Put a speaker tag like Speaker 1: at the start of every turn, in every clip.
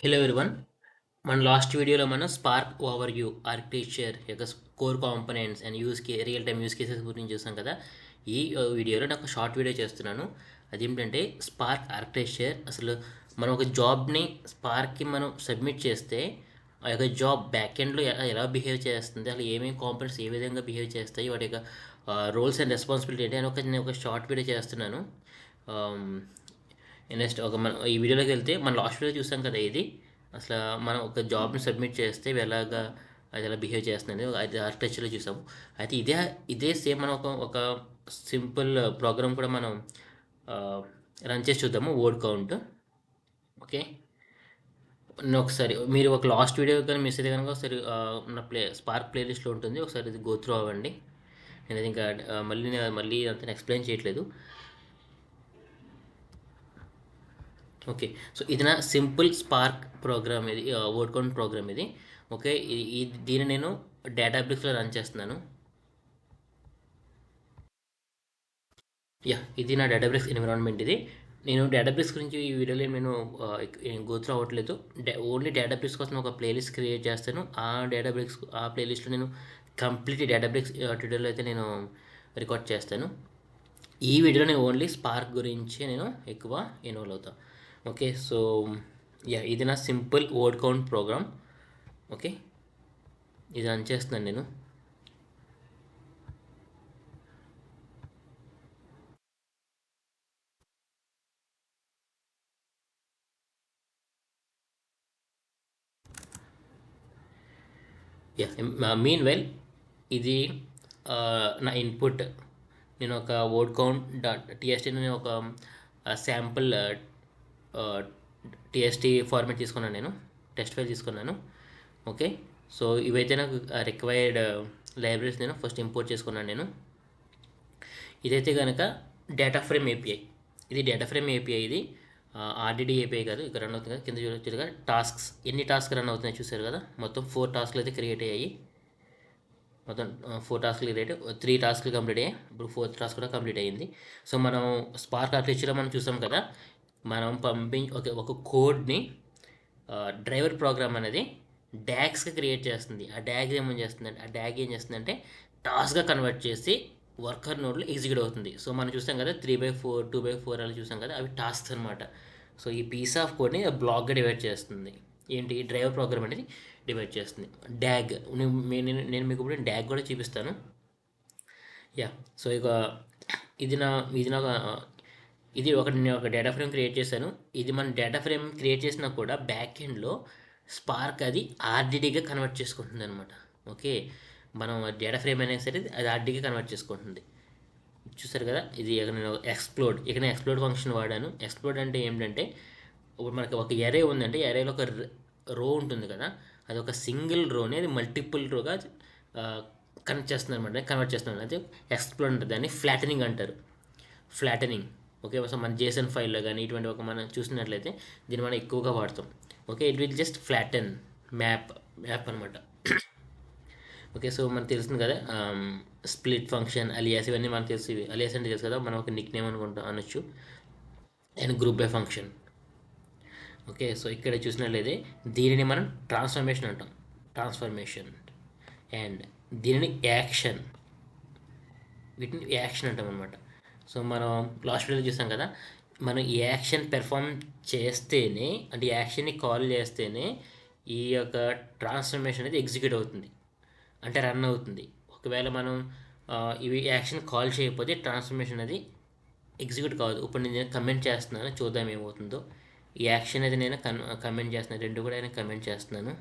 Speaker 1: Hello everyone. మన last వీడియోలో మనం స్పార్క్ ఓవర్ వ్యూ ఆర్కిటెక్చర్ యొక్క core components and real time use cases గురించి చూసాం కదా. ఈ వీడియోలో నాకు షార్ట్ వీడియో చేస్తున్నాను. అదేంటంటే స్పార్క్ ఆర్కిటెక్చర్. అసలు మనం ఒక జాబ్ని స్పార్క్కి మనం సబ్మిట్ చేస్తే ఆ యొక్క జాబ్ బ్యాక్ ఎండ్లో ఎలా బిహేవ్ చేస్తుంది, అసలు ఏమేమి కాంపోనెంట్స్ ఏ విధంగా బిహేవ్ చేస్తాయి, వాటి యొక్క రోల్స్ అండ్ రెస్పాన్సిబిలిటీ ఏంటి అని నేను ఒక షార్ట్ వీడియో చేస్తున్నాను. నెక్స్ట్ ఈ వీడియోలోకి వెళ్తే మన లాస్ట్ వీడియో చూసాం కదా. ఇది అసలు మనం ఒక జాబ్ని సబ్మిట్ చేస్తే అది ఎలా బిహేవ్ చేస్తుంది అది ఆర్కిటెక్చర్లో చూసాము. అయితే ఇదే సేమ్ మనం ఒక సింపుల్ ప్రోగ్రామ్ కూడా మనం రన్ చేసి చూద్దాము. Word count. ఓకే, నేను ఒకసారి మీరు ఒక లాస్ట్ వీడియో కానీ మిస్ అయితే కనుక ఒకసారి నా స్పార్క్ ప్లేలిస్ట్లో ఉంటుంది, ఒకసారి ఇది గో త్రూ అవ్వండి. నేను అది ఇంకా మళ్ళీ అంత ఎక్స్ప్లెయిన్ చేయట్లేదు. ఓకే, సో ఇది నా సింపుల్ స్పార్క్ ప్రోగ్రామ్, ఇది వర్డ్ కౌంట్ ప్రోగ్రామ్ ఇది. ఓకే, దీన్ని నేను డేటాబ్రిక్స్లో రన్ చేస్తున్నాను. ఇది నా డేటాబ్రిక్స్ ఎన్విరాన్మెంట్. ఇది నేను డేటాబ్రిక్స్ గురించి ఈ వీడియోలో నేను గోత్రు అవ్వట్లేదు. ఓన్లీ డేటాబ్రిక్స్ కోసం ఒక ప్లేలిస్ట్ క్రియేట్ చేస్తాను. ఆ ప్లేలిస్ట్లో నేను కంప్లీట్ డేటాబ్రిక్స్ ట్యూటోరియల్ అయితే నేను రికార్డ్ చేస్తాను. ఈ వీడియోలో నేను ఓన్లీ స్పార్క్ గురించి నేను ఎక్కువ ఇన్వాల్వ్ అవుతాను. ఓకే, సో ఇది నా simple word count program. Okay, ఇది రన్ చేస్తున్నాను నేను. మీన్ వెల్ ఇది నా ఇన్పుట్. నేను ఒక వర్డ్ కౌంట్ టీఎస్టీ నేను ఒక శాంపుల్ టీఎస్టీ ఫార్మాట్ తీసుకున్నాను, నేను టెక్స్ట్ ఫైల్ తీసుకున్నాను. ఓకే, సో ఇవైతే నాకు రిక్వైర్డ్ లైబ్రరీస్ నేను ఫస్ట్ ఇంపోర్ట్ చేసుకున్నాను నేను. ఇదైతే కనుక డేటా ఫ్రేమ్ ఏపీఐ. ఇది డేటా ఫ్రేమ్ ఏపీఐ. ఇది ఆర్డిడి ఏపీఐ కాదు. ఇక్కడ రన్ అవుతుంది కదా, కింద చూడొచ్చుగా టాస్క్స్, ఎన్ని టాస్క్ రన్ అవుతున్నాయి చూసారు కదా. మొత్తం 4 టాస్క్లు అయితే క్రియేట్ అయ్యాయి. మొత్తం 4 టాస్క్లు క్రియేట్, 3 టాస్క్లు కంప్లీట్ అయ్యాయి. ఇప్పుడు 4th టాస్క్ కూడా కంప్లీట్ అయ్యింది. సో మనం స్పార్క్ ఆర్కిటెక్చర్లో మనం చూసాం కదా, మనం ఒక కోడ్ని డ్రైవర్ ప్రోగ్రామ్ అనేది డ్యాగ్స్గా క్రియేట్ చేస్తుంది. ఆ డ్యాగ్ ఏం చేస్తుందంటే టాస్క్గా కన్వర్ట్ చేసి వర్కర్ నోడ్లో ఎగ్జిక్యూట్ అవుతుంది. సో మనం చూసాం కదా 3/4 2/4 అలా చూసాం కదా, అవి టాస్క్స్ అనమాట. సో ఈ పీస్ ఆఫ్ కోడ్ని బ్లాక్గా డివైడ్ చేస్తుంది. ఏంటి డ్రైవర్ ప్రోగ్రామ్ అనేది డివైడ్ చేస్తుంది. డ్యాగ్ నేను మీకు ఇప్పుడు డ్యాగ్ కూడా చూపిస్తాను. సో ఇక ఇది నా ఇది నా ఇది నేను ఒక డేటా ఫ్రేమ్ క్రియేట్ చేశాను. ఇది మన డేటా ఫ్రేమ్ క్రియేట్ చేసినా కూడా బ్యాక్ ఎండ్లో స్పార్క్ అది ఆర్డిడిగా కన్వర్ట్ చేసుకుంటుంది అనమాట. ఓకే, మనం డేటా ఫ్రేమ్ అయినా సరే అది ఆర్డిగా కన్వర్ట్ చేసుకుంటుంది. చూసారు కదా, ఇది నేను ఎక్స్ప్లోడ్ ఫంక్షన్ వాడాను. ఎక్స్ప్లోడ్ అంటే ఏంటంటే, ఇప్పుడు మనకి ఒక ఎరే ఉందంటే ఎరేలో ఒక రో ఉంటుంది కదా, అది ఒక సింగిల్ రోని అది మల్టిపుల్ రోగా కన్వర్ట్ చేస్తుంది. అది ఎక్స్ప్లోడ్ అంటారు, దాన్ని ఫ్లాటనింగ్ అంటారు. ఫ్లాటనింగ్. ఓకే, సో మన జేసన్ ఫైల్లో కానీ ఇటువంటి మనం చూసినట్లయితే దీన్ని మనం ఎక్కువగా వాడతాం. Okay, it will just flatten map అనమాట. ఓకే, సో మనకు తెలుస్తుంది కదా స్ప్లిట్ ఫంక్షన్, అలియాస్, ఇవన్నీ మనకు తెలుసు. అలియాస్ అంటే తెలుసు కదా, మనం ఒక నిక్ నేమ్ అనొచ్చు. And group by function. Okay, so ఇక్కడ చూసినట్లయితే దీనిని మనం ట్రాన్స్ఫర్మేషన్ అంటాం. అండ్ దీనిని వీటిని యాక్షన్ అంటాం అనమాట. సో మనం లాస్ట్ వీడియోలో చూసాం కదా, మనం ఈ యాక్షన్ పెర్ఫామ్ చేస్తేనే, అంటే యాక్షన్ని కాల్ చేస్తేనే ఈ యొక్క ట్రాన్స్ఫర్మేషన్ అనేది ఎగ్జిక్యూట్ అవుతుంది, అంటే రన్ అవుతుంది. ఒకవేళ మనం ఇవి యాక్షన్ కాల్ చేయకపోతే ట్రాన్స్ఫర్మేషన్ అది ఎగ్జిక్యూట్ కాదు. ఇప్పుడు నేను కమెంట్ చేస్తున్నాను, చూద్దాం ఏమవుతుందో. ఈ యాక్షన్ అయితే నేను కమెంట్ చేస్తున్నాను, రెండు కూడా నేను కమెంట్ చేస్తున్నాను.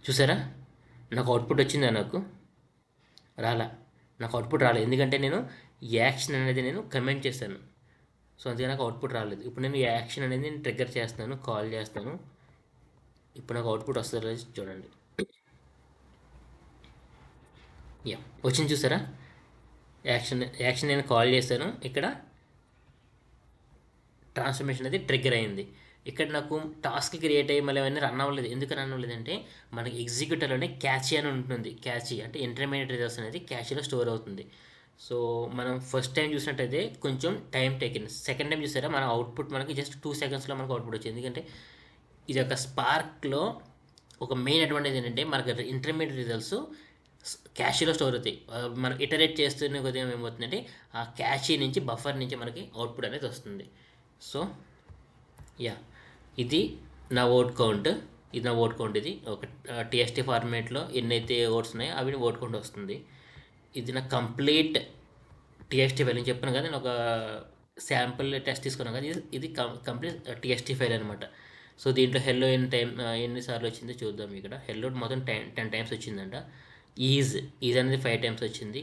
Speaker 1: చూసారా, నాకు అవుట్పుట్ వచ్చిందా? నాకు అవుట్పుట్ రాలేదు, ఎందుకంటే నేను యాక్షన్ అనేది నేను కమెంట్ చేశాను. సో అందుకే నాకు అవుట్పుట్ రాలేదు. ఇప్పుడు నేను ఈ యాక్షన్ అనేది నేను ట్రిగ్గర్ చేస్తున్నాను, కాల్ చేస్తాను. ఇప్పుడు నాకు అవుట్పుట్ వస్తుంది, చూడండి. వచ్చింది చూసారా, యాక్షన్ నేను కాల్ చేశాను, ఇక్కడ ట్రాన్స్ఫర్మేషన్ అనేది ట్రిగ్గర్ అయింది. ఇక్కడ నాకు టాస్క్ క్రియేట్ అయ్యి మళ్ళీ అవన్నీ రన్ అవ్వలేదు. ఎందుకు రన్ అవ్వలేదంటే మనకి ఎగ్జిక్యూటర్లోనే క్యాచీ అని ఉంటుంది. క్యాచీ అంటే ఇంటర్మీడియట్ రిజల్ట్స్ అనేది క్యాచీలో స్టోర్ అవుతుంది. సో మనం ఫస్ట్ టైం చూసినట్టయితే కొంచెం టైం టేకింగ్. సెకండ్ టైం చూసారా మన అవుట్పుట్ మనకి జస్ట్ 2 సెకండ్స్లో మనకు అవుట్పుట్ వచ్చింది. ఎందుకంటే ఇది ఒక స్పార్క్లో ఒక మెయిన్ అడ్వాంటేజ్ ఏంటంటే మనకి ఇంటర్మీడియట్ రిజల్ట్స్ క్యాషీలో స్టోర్ అవుతాయి. మనం ఇటరేట్ చేస్తున్న కొద్దిగా ఏమవుతుందంటే ఆ క్యాషీ నుంచి బఫర్ నుంచి మనకి అవుట్పుట్ అనేది వస్తుంది. సో యా, ఇది నా ఓట్ కౌంట్. ఇది నా ఓట్ కౌంట్. ఇది ఒక టీఎస్టీ ఫార్మేట్లో ఎన్నైతే ఓట్స్ ఉన్నాయో అవి ఓట్ కౌంట్ వస్తుంది. ఇది నా కంప్లీట్ టీఎస్టీ ఫైల్. నేను చెప్పాను కదా, నేను ఒక శాంపుల్ టెస్ట్ తీసుకున్నాను కదా, ఇది కంప్లీట్ టీఎస్టీ ఫైల్ అనమాట. సో దీంట్లో హెల్లో ఎన్నిసార్లు వచ్చిందో చూద్దాం. ఇక్కడ హెల్లో మొత్తం 10 టైమ్స్ వచ్చిందంట. ఈజ్ అనేది 5 టైమ్స్ వచ్చింది.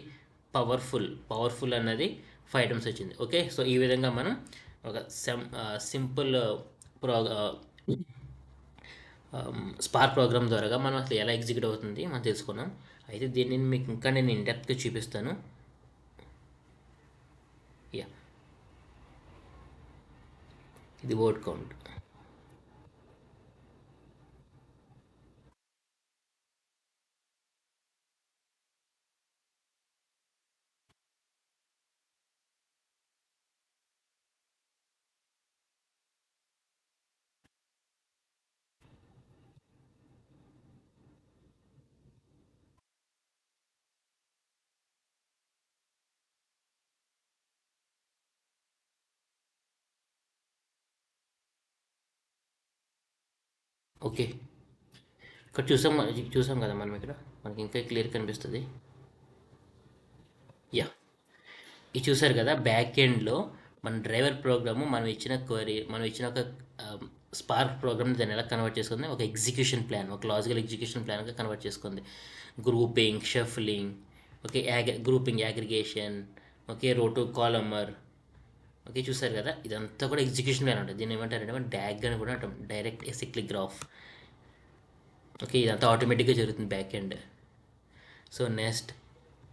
Speaker 1: పవర్ఫుల్ అన్నది 5 టైమ్స్ వచ్చింది. ఓకే, సో ఈ విధంగా మనం ఒక సింపుల్ స్పార్క్ ప్రోగ్రామ్ ద్వారా మనం అసలు ఎలా ఎగ్జిక్యూట్ అవుతుంది మనం తెలుసుకున్నాం. అయితే దీన్ని మీకు ఇంకా నేను ఇన్డెప్త్గా చూపిస్తాను. యా, ఇది వర్డ్ కౌంట్. ఓకే, ఇక్కడ చూసాం కదా మనం. ఇక్కడ మనకి ఇంకా క్లియర్ కనిపిస్తుంది. యా, ఇది చూసారు కదా, బ్యాక్ ఎండ్లో మన డ్రైవర్ ప్రోగ్రాము మనం ఇచ్చిన ఒక స్పార్క్ ప్రోగ్రామ్ దాన్ని ఎలా కన్వర్ట్ చేసుకుంది, ఒక ఎగ్జిక్యూషన్ ప్లాన్, ఒక లాజికల్ ఎగ్జిక్యూషన్ ప్లాన్గా కన్వర్ట్ చేసుకుంది. Grouping, shuffling, okay, grouping, aggregation, okay, row to columnar. Okay, చూసారు కదా, ఇదంతా కూడా ఎగ్జిక్యూషన్ ప్లాన్ ఉంటుంది. దీన్ని ఏమంటారంటే మనం డ్యాగ్ అని కూడా అంటాం, డైరెక్ట్ ఎసిక్లిక్ గ్రాఫ్. ఓకే, ఇదంతా ఆటోమేటిక్గా జరుగుతుంది బ్యాక్ ఎండ్. సో నెక్స్ట్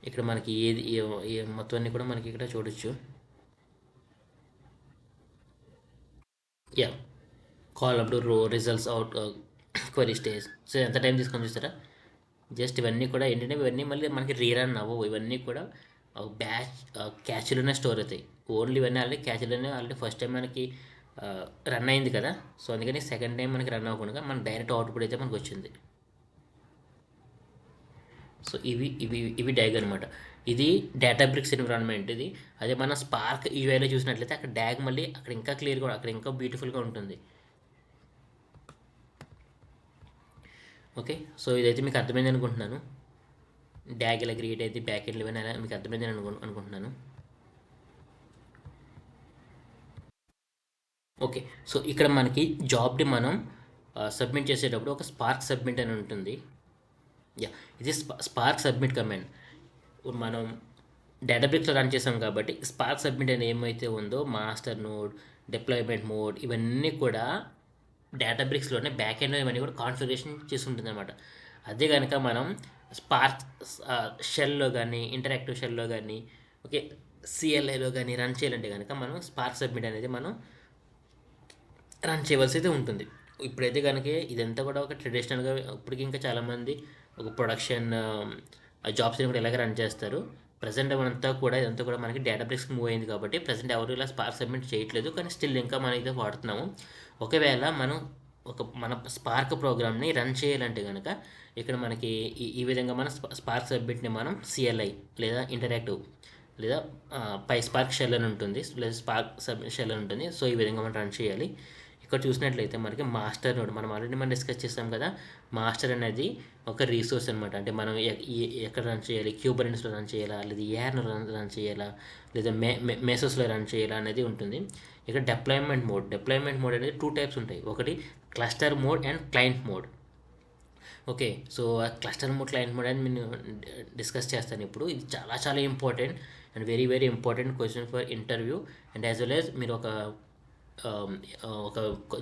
Speaker 1: ఇక్కడ మనకి మొత్తం అన్నీ కూడా మనకి ఇక్కడ చూడొచ్చు. యా, కాలమ్ టు రో, results out, query stage. So ఎంత టైం తీసుకొని చూస్తారా. జస్ట్ ఇవన్నీ కూడా ఏంటంటే ఇవన్నీ మళ్ళీ మనకి రీరన్ అవ్వవు. ఇవన్నీ కూడా బ్యాచ్ క్యాచ్లోనే స్టోర్ అవుతాయి. ఓన్లీ ఇవన్నీ ఆల్రెడీ ఫస్ట్ టైం మనకి రన్ అయింది కదా. సో అందుకని సెకండ్ టైం మనకి రన్ అవ్వకుండా మన డైరెక్ట్ అవుట్పుట్ అయితే మనకు వచ్చింది. సో ఇవి డ్యాగ్ అనమాట. ఇది డేటాబ్రిక్స్ ఎన్విరాన్మెంట్. ఇది అదే మన స్పార్క్ యూఐలో చూసినట్లయితే అక్కడ డ్యాగ్ మళ్ళీ అక్కడ ఇంకా క్లియర్గా, అక్కడ ఇంకా బ్యూటిఫుల్గా ఉంటుంది. ఓకే, సో ఇదైతే మీకు అర్థమైంది అనుకుంటున్నాను. డ్యాగ్ ఎలా క్రియేట్ అయితే బ్యాక్ ఎండ్ ఇవన్నీ ఎలా మీకు అర్థమైందని అనుకుంటున్నాను. ఓకే, సో ఇక్కడ మనకి జాబ్ని మనం సబ్మిట్ చేసేటప్పుడు ఒక స్పార్క్ సబ్మిట్ అని ఉంటుంది. యా, ఇది స్పార్క్ సబ్మిట్ కమాండ్. మనం డేటాబ్రిక్స్లో రన్ చేసాం కాబట్టి స్పార్క్ సబ్మిట్ అని ఏమైతే ఉందో మాస్టర్ నోడ్, డిప్లాయ్మెంట్ మోడ్, ఇవన్నీ కూడా డేటాబ్రిక్స్లోనే బ్యాక్ ఎండ్ ఇవన్నీ కూడా కాన్ఫిగరేషన్ చేసి ఉంటుంది అనమాట. అదే కనుక మనం స్పార్క్ షెల్లో కానీ, ఇంటరాక్టివ్ షెల్లో కానీ, ఓకే, సిఎల్ఐలో కానీ రన్ చేయాలంటే కనుక మనం స్పార్క్ సబ్మిట్ అనేది మనం రన్ చేయవలసి అయితే ఉంటుంది. ఇప్పుడైతే కనుక ఇదంతా కూడా ఒక ట్రెడిషనల్గా, ఇప్పటికి ఇంకా చాలామంది ఒక ప్రొడక్షన్ జాబ్స్ని కూడా ఇలాగ రన్ చేస్తారు. ప్రజెంట్ ఇదంతా కూడా మనకి డేటాబ్రిక్స్కి మూవ్ అయింది కాబట్టి ప్రజెంట్ ఎవరు ఇలా స్పార్క్ సబ్మిట్ చేయట్లేదు. కానీ స్టిల్ ఇంకా మనం అయితే వాడుతున్నాము. ఒకవేళ మన స్పార్క్ ప్రోగ్రామ్ని రన్ చేయాలంటే కనుక ఇక్కడ మనకి ఈ విధంగా మన స్పార్క్ సబ్మిట్ని మనం సిఎల్ఐ లేదా ఇంటరాక్టివ్ లేదా పై స్పార్క్ షెల్ అని ఉంటుంది, లేదా స్పార్క్ షెల్ అని ఉంటుంది. సో ఈ విధంగా మనం రన్ చేయాలి. ఇక్కడ చూసినట్లయితే మనకి మాస్టర్ నోడ్ మనం డిస్కస్ చేస్తాం కదా. మాస్టర్ అనేది ఒక రీసోర్స్ అనమాట. అంటే మనం ఎక్కడ రన్ చేయాలి, క్యూబర్నెట్స్లో రన్ చేయాలా, లేదా ఏఆర్లో రన్ చేయాలా, లేదా మేసోస్లో రన్ చేయాలా అనేది ఉంటుంది. ఇక్కడ డిప్లాయ్మెంట్ మోడ్ అనేది 2 టైప్స్ ఉంటాయి. ఒకటి cluster mode and client mode. Okay, so cluster mode, client mode అని నేను డిస్కస్ చేస్తాను ఇప్పుడు. ఇది చాలా చాలా important and very very important question for interview. And as well as మీరు ఒక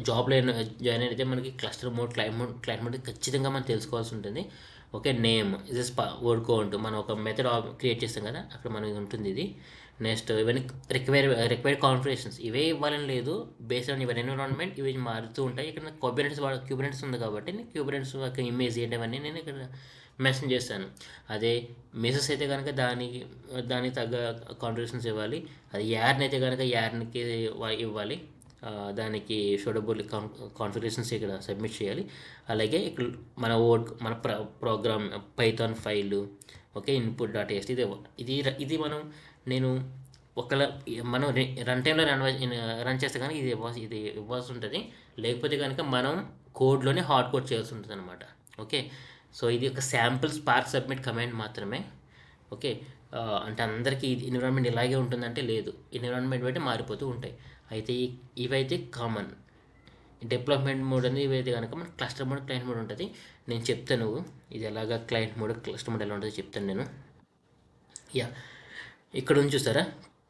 Speaker 1: జాబ్లో జాయిన్ అయితే మనకి క్లస్టర్ మోడ్, క్లయింట్ మోడ్ ఖచ్చితంగా మనం తెలుసుకోవాల్సి ఉంటుంది. ఓకే, నేమ్ ఇది వర్డ్ కౌంట్. మనం ఒక మెథడ్ క్రియేట్ చేస్తాం కదా, అక్కడ మనకి ఉంటుంది ఇది. నెక్స్ట్ ఇవన్నీ రిక్వైర్డ్ కాన్ఫిగరేషన్స్ ఇవే ఇవ్వాలని లేదు, బేస్డ్ ఆన్ యువర్ ఎన్విరాన్మెంట్ ఇవి మారుతూ ఉంటాయి. ఇక్కడ క్యూబర్నెటిస్ ఉంది కాబట్టి క్యూబర్నెటిస్ యొక్క ఇమేజ్ ఏంటవన్నీ నేను ఇక్కడ మెన్షన్ చేస్తాను. అదే మెసెస్ అయితే కనుక దానికి తగ్గ కాన్ఫిగరేషన్స్ ఇవ్వాలి. అది యార్న్ అయితే కనుక యార్న్కి ఇవ్వాలి, దానికి సూటబుల్ కాన్ఫిగరేషన్స్ ఇక్కడ సబ్మిట్ చేయాలి. అలాగే ఇక్కడ మన programme Python file, okay, input.txt ఇది నేను మనం రన్ టైంలో రన్ చేస్తే కనుక ఇది ఇవ్వాల్సి ఉంటుంది. లేకపోతే కనుక మనం కోడ్లోనే హార్డ్ కోడ్ చేయాల్సి ఉంటుంది అనమాట. ఓకే, సో ఇది ఒక శాంపుల్ స్పార్క్ సబ్మిట్ కమాండ్ మాత్రమే. ఓకే, అంటే అందరికీ ఎన్విరాన్మెంట్ ఇలాగే ఉంటుందంటే లేదు, ఎన్విరాన్మెంట్ బట్టి మారిపోతూ ఉంటాయి. అయితే ఇవైతే కామన్. డెవలప్మెంట్ మోడ్ అనేది ఇవైతే కనుక మన క్లస్టర్ మోడ్, క్లయింట్ మోడ్ ఉంటుంది. నేను చెప్తాను ఇది ఎలాగా క్లయింట్ మోడ్, క్లస్టర్ మోడ్ ఎలా ఉంటుందో చెప్తాను నేను. ఇక్కడ నుంచి చూసారా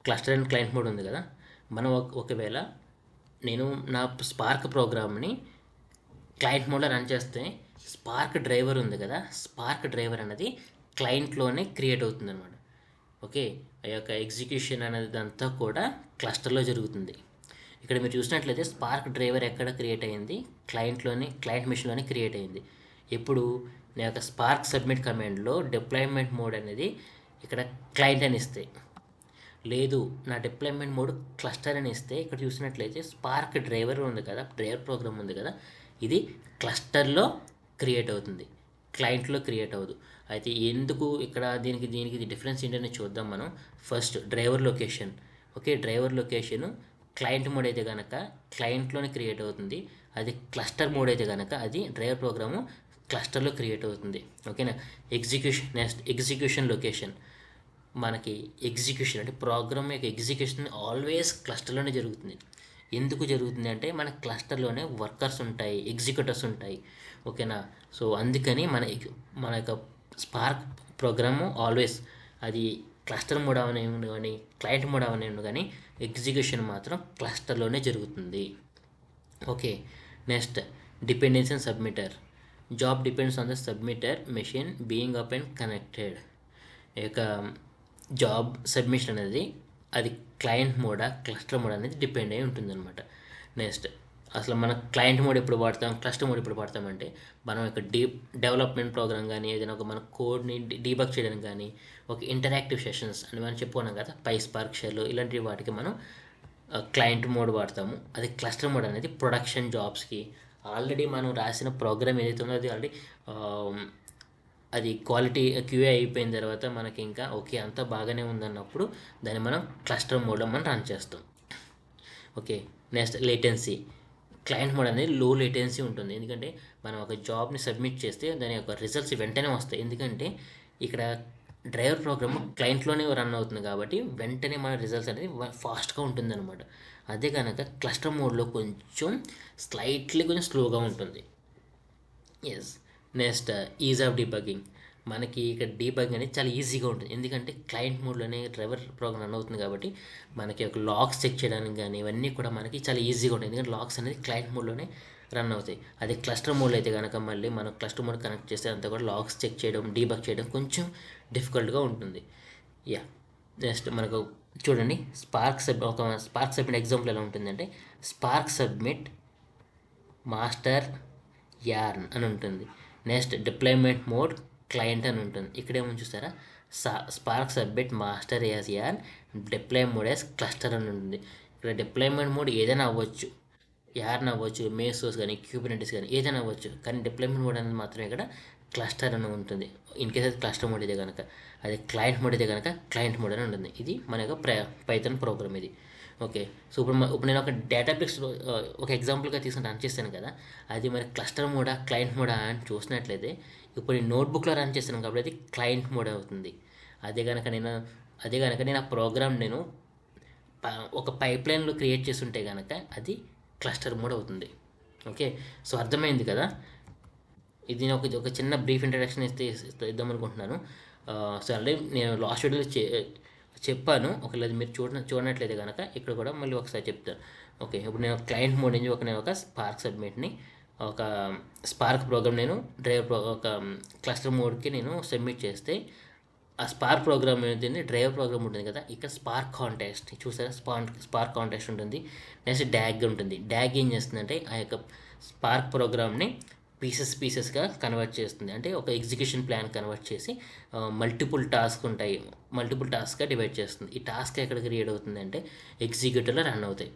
Speaker 1: క్లస్టర్ అండ్ క్లయింట్ మోడ్ ఉంది కదా. మనం ఒకవేళ నేను నా స్పార్క్ ప్రోగ్రామ్ని క్లయింట్ మోడ్లో రన్ చేస్తే స్పార్క్ డ్రైవర్ ఉంది కదా, స్పార్క్ డ్రైవర్ అనేది క్లయింట్లోనే క్రియేట్ అవుతుంది అనమాట. ఓకే, ఆ యొక్క ఎగ్జిక్యూషన్ అనేది అంతా కూడా క్లస్టర్లో జరుగుతుంది. ఇక్కడ మీరు చూసినట్లయితే స్పార్క్ డ్రైవర్ ఎక్కడ క్రియేట్ అయ్యింది, క్లయింట్ మెషిన్లోనే క్రియేట్ అయ్యింది. ఇప్పుడు నా యొక్క స్పార్క్ సబ్మిట్ కమాండ్లో డిప్లాయ్మెంట్ మోడ్ అనేది ఇక్కడ క్లయింట్ అని ఇస్తే, లేదు నా డిప్లాయ్మెంట్ మోడ్ క్లస్టర్ అని ఇస్తే, ఇక్కడ చూసినట్లయితే స్పార్క్ డ్రైవర్ ఉంది కదా, డ్రైవర్ ప్రోగ్రామ్ ఉంది కదా, ఇది క్లస్టర్లో క్రియేట్ అవుతుంది, క్లయింట్లో క్రియేట్ అవ్వదు. అయితే ఎందుకు ఇక్కడ దీనికి డిఫరెన్స్ ఏంటనే చూద్దాం మనం. First driver location. Okay, driver location client mode అయితే కనుక క్లయింట్లోనే క్రియేట్ అవుతుంది. అది క్లస్టర్ మోడ్ అయితే కనుక అది డ్రైవర్ ప్రోగ్రాము క్లస్టర్లో క్రియేట్ అవుతుంది. ఓకేనా. Next execution location. మనకి ఎగ్జిక్యూషన్ అంటే ప్రోగ్రామ్ యొక్క ఎగ్జిక్యూషన్ ఆల్వేస్ క్లస్టర్లోనే జరుగుతుంది. ఎందుకు జరుగుతుంది అంటే మన క్లస్టర్లోనే వర్కర్స్ ఉంటాయి, ఎగ్జిక్యూటర్స్ ఉంటాయి. ఓకేనా. సో అందుకని మన యొక్క స్పార్క్ ప్రోగ్రాము ఆల్వేస్ అది క్లస్టర్ మోడ్ అవనివ్వండి కానీ క్లయింట్ మోడ్ అవనివ్వండి కానీ ఎగ్జిక్యూషన్ మాత్రం క్లస్టర్లోనే జరుగుతుంది. Okay, next dependency and submitter. Job depends on the submitter machine being up and connected. ఈ యొక్క జాబ్ సబ్మిషన్ అనేది అది క్లయింట్ మోడా క్లస్టర్ మోడ్ అనేది డిపెండ్ అయి ఉంటుందన్నమాట. నెక్స్ట్ అసలు మన క్లయింట్ మోడ్ ఎప్పుడు వాడతాం, క్లస్టర్ మోడ్ ఎప్పుడు వాడతామంటే మనం ఒక డెవలప్మెంట్ ప్రోగ్రామ్ కానీ ఏదైనా ఒక మన కోడ్ని డీబగ్ చేయడానికి కానీ ఒక ఇంటరాక్టివ్ సెషన్స్ అని మనం చెప్పుకున్నాం కదా, PySpark షెల్ ఇలాంటి వాటికి మనం క్లయింట్ మోడ్ వాడతాము. అది క్లస్టర్ మోడ్ అనేది ప్రొడక్షన్ జాబ్స్కి ఆల్రెడీ మనం రాసిన ప్రోగ్రామ్ ఏదైతే ఉందో అది క్వాలిటీ క్యూఏ అయిపోయిన తర్వాత మనకి ఇంకా ఓకే అంతా బాగానే ఉందన్నప్పుడు దాన్ని మనం క్లస్టర్ మోడ్లో మనం రన్ చేస్తాం. Okay, next latency. Client mode అనేది లో లేటెన్సీ ఉంటుంది. ఎందుకంటే మనం ఒక జాబ్ని సబ్మిట్ చేస్తే దాని యొక్క రిజల్ట్స్ వెంటనే వస్తాయి. ఎందుకంటే ఇక్కడ డ్రైవర్ ప్రోగ్రామ్ క్లయింట్లోనే రన్ అవుతుంది కాబట్టి వెంటనే మన రిజల్ట్స్ అనేది ఫాస్ట్గా ఉంటుందన్నమాట. అదే కనుక క్లస్టర్ మోడ్లో స్లైట్లీ కొంచెం స్లోగా ఉంటుంది. Yes. Next ease of debugging. మనకి ఇక్కడ డీబగ్గింగ్ అనేది చాలా ఈజీగా ఉంటుంది. ఎందుకంటే క్లయింట్ మోడ్లోనే డ్రైవర్ ప్రోగ్రామ్ రన్ అవుతుంది కాబట్టి మనకి ఒక లాగ్స్ చెక్ చేయడానికి కానీ ఇవన్నీ కూడా మనకి చాలా ఈజీగా ఉంటాయి. ఎందుకంటే లాగ్స్ అనేది క్లయింట్ మోడ్లోనే రన్ అవుతాయి. అదే క్లస్టర్ మోడ్లో అయితే కనుక మళ్ళీ మనం క్లస్టర్ మోడ్ కనెక్ట్ చేస్తే అంతా కూడా లాగ్స్ చెక్ చేయడం, డీబగ్ చేయడం కొంచెం డిఫికల్ట్గా ఉంటుంది. నెక్స్ట్ మనకు చూడండి స్పార్క్ సబ్మిట్ ఎగ్జాంపుల్ ఎలా ఉంటుందంటే స్పార్క్ సబ్మిట్ మాస్టర్ యార్న్ అని ఉంటుంది. నెక్స్ట్ డిప్లాయ్మెంట్ మోడ్ క్లయింట్ అని ఉంటుంది. ఇక్కడేమో చూస్తారా spark submit master as YARN, deploy mode as cluster అని ఉంటుంది. ఇక్కడ డిప్లాయ్మెంట్ మోడ్ ఏదైనా అవ్వచ్చు, యార్న్ అవ్వచ్చు, మేసోస్ కానీ క్యూబర్నెటిస్ కానీ ఏదైనా అవ్వచ్చు. కానీ డిప్లాయ్మెంట్ మోడ్ అనేది మాత్రం ఇక్కడ క్లస్టర్ అని ఉంటుంది. ఇన్ కేస్ అది క్లస్టర్ మోడ్ అయితే కనుక, అది క్లయింట్ మోడ్ అయితే కనుక క్లయింట్ మోడ్ అని ఉంటుంది. ఇది మన యొక్క పైథాన్ ప్రోగ్రామ్ ఇది. ఓకే, సో ఇప్పుడు నేను ఒక డేటాబేస్లో ఒక ఎగ్జాంపుల్గా తీసుకుని రన్ చేస్తాను కదా, అది మరి క్లస్టర్ మోడా క్లయింట్ మోడా అని చూసినట్లయితే ఇప్పుడు నేను నోట్బుక్లో రన్ చేస్తాను కాబట్టి అది క్లయింట్ మోడ్ అవుతుంది. అదే కనుక నేను ఆ ప్రోగ్రామ్ నేను ఒక పైప్లైన్లో క్రియేట్ చేస్తుంటే కనుక అది క్లస్టర్ మోడ్ అవుతుంది. ఓకే, సో అర్థమైంది కదా. ఇది ఒక చిన్న బ్రీఫ్ ఇంట్రడక్షన్ ఇద్దాం అనుకుంటున్నాను. సో ఆల్రెడీ నేను లాస్ట్ వీడియోలో చెప్పాను. ఒకవేళ మీరు చూడనట్లయితే కనుక ఇక్కడ కూడా మళ్ళీ ఒకసారి చెప్తాను. ఓకే, ఇప్పుడు నేను క్లయింట్ మోడ్ నుంచి నేను ఒక స్పార్క్ సబ్మిట్ని ఒక స్పార్క్ ప్రోగ్రామ్ నేను ఒక క్లస్టర్ మోడ్కి నేను సబ్మిట్ చేస్తే ఆ స్పార్క్ ప్రోగ్రామ్ ఏంటంటే డ్రైవర్ ప్రోగ్రామ్ ఉంటుంది కదా, ఇక్కడ స్పార్క్ కాంటెస్ట్ చూసారా, స్పార్క్ కాంటెస్ట్ ఉంటుంది. నెక్స్ట్ డ్యాగ్ ఉంటుంది. డ్యాగ్ ఏం చేస్తుందంటే ఆ యొక్క స్పార్క్ ప్రోగ్రామ్ని పీసెస్గా కన్వర్ట్ చేస్తుంది. అంటే ఒక ఎగ్జిక్యూషన్ ప్లాన్ కన్వర్ట్ చేసి మల్టిపుల్ టాస్క్గా డివైడ్ చేస్తుంది. ఈ టాస్క్ ఎక్కడ క్రియేట్ అవుతుందంటే ఎగ్జిక్యూటర్లో రన్ అవుతాయి.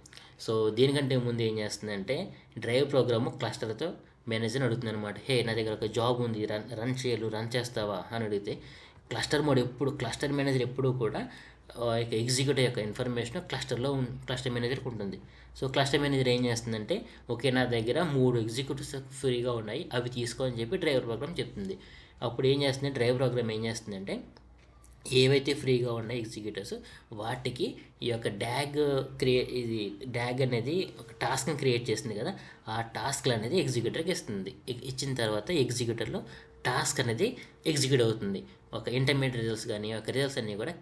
Speaker 1: సో దీనికంటే ముందు ఏం చేస్తుందంటే డ్రైవ్ ప్రోగ్రాము క్లస్టర్తో మేనేజర్ని అడుగుతుంది అనమాట. హే, నా దగ్గర ఒక జాబ్ ఉంది, రన్ చేస్తావా అని అడిగితే క్లస్టర్ మేనేజర్ ఎప్పుడూ కూడా ఎగ్జిక్యూటివ్ యొక్క ఇన్ఫర్మేషన్ క్లస్టర్ మేనేజర్కి ఉంటుంది. సో క్లస్టర్ మేనేజర్ ఏం చేస్తుందంటే ఓకే, నా దగ్గర 3 ఎగ్జిక్యూటివ్స్ ఫ్రీగా ఉన్నాయి, అవి తీసుకో అని చెప్పి డ్రైవర్ ప్రోగ్రామ్ చెప్తుంది. అప్పుడు ఏం చేస్తుంది డ్రైవర్ ప్రోగ్రామ్ ఏం చేస్తుందంటే ఏవైతే ఫ్రీగా ఉన్నాయి ఎగ్జిక్యూటివ్స్ వాటికి ఈ యొక్క డ్యాగ్ అనేది ఒక టాస్క్ని క్రియేట్ చేస్తుంది కదా, ఆ టాస్క్లు అనేది ఎగ్జిక్యూటర్కి ఇస్తుంది. ఇచ్చిన తర్వాత ఎగ్జిక్యూటర్లో టాస్క్ అనేది ఎగ్జిక్యూట్ అవుతుంది. ఒక ఇంటర్మీడియట్ రిజల్ట్స్ కానీ ఒక రిజల్ట్స్ అన్నీ కూడా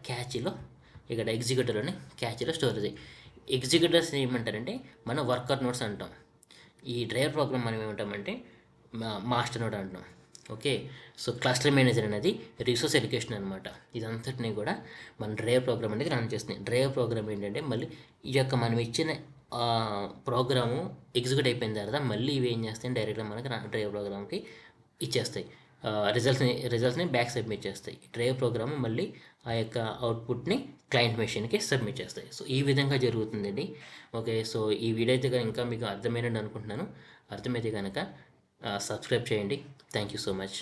Speaker 1: ఇక్కడ ఎగ్జిక్యూటర్లోని క్యాచ్లో స్టోర్ అవుతాయి. ఎగ్జిక్యూటర్స్ ఏమంటారంటే మనం వర్కర్ నోట్స్ అంటాం. ఈ డ్రైవర్ ప్రోగ్రామ్ మనం ఏమంటామంటే మాస్టర్ నోట్ అంటాం. ఓకే, సో క్లస్టర్ మేనేజర్ అనేది రిసోర్స్ ఎడ్యుకేషన్ అనమాట. ఇదంతటినీ కూడా మన డ్రైవర్ ప్రోగ్రామ్ అనేది రన్ చేస్తుంది. డ్రైవర్ ప్రోగ్రామ్ ఏంటంటే మళ్ళీ ఈ యొక్క మనం ఇచ్చిన ప్రోగ్రాము ఎగ్జిక్యూట్ అయిపోయిన తర్వాత మళ్ళీ ఇవి ఏం చేస్తాయి డైరెక్ట్గా మనకి డ్రైవర్ ప్రోగ్రామ్కి ఇచ్చేస్తాయి. రిజల్ట్స్ని బ్యాక్ సబ్మిట్ చేస్తాయి. డ్రైవ్ ప్రోగ్రామ్ మళ్ళీ ఆ యొక్క అవుట్పుట్ని క్లయింట్ మెషిన్కి సబ్మిట్ చేస్తాయి. సో ఈ విధంగా జరుగుతుందండి. ఓకే, సో ఈ వీడియో అయితే ఇంకా మీకు అర్థమైనట్టు అనుకుంటున్నాను. అర్థమైతే కనుక సబ్స్క్రైబ్ చేయండి. Thank you so much.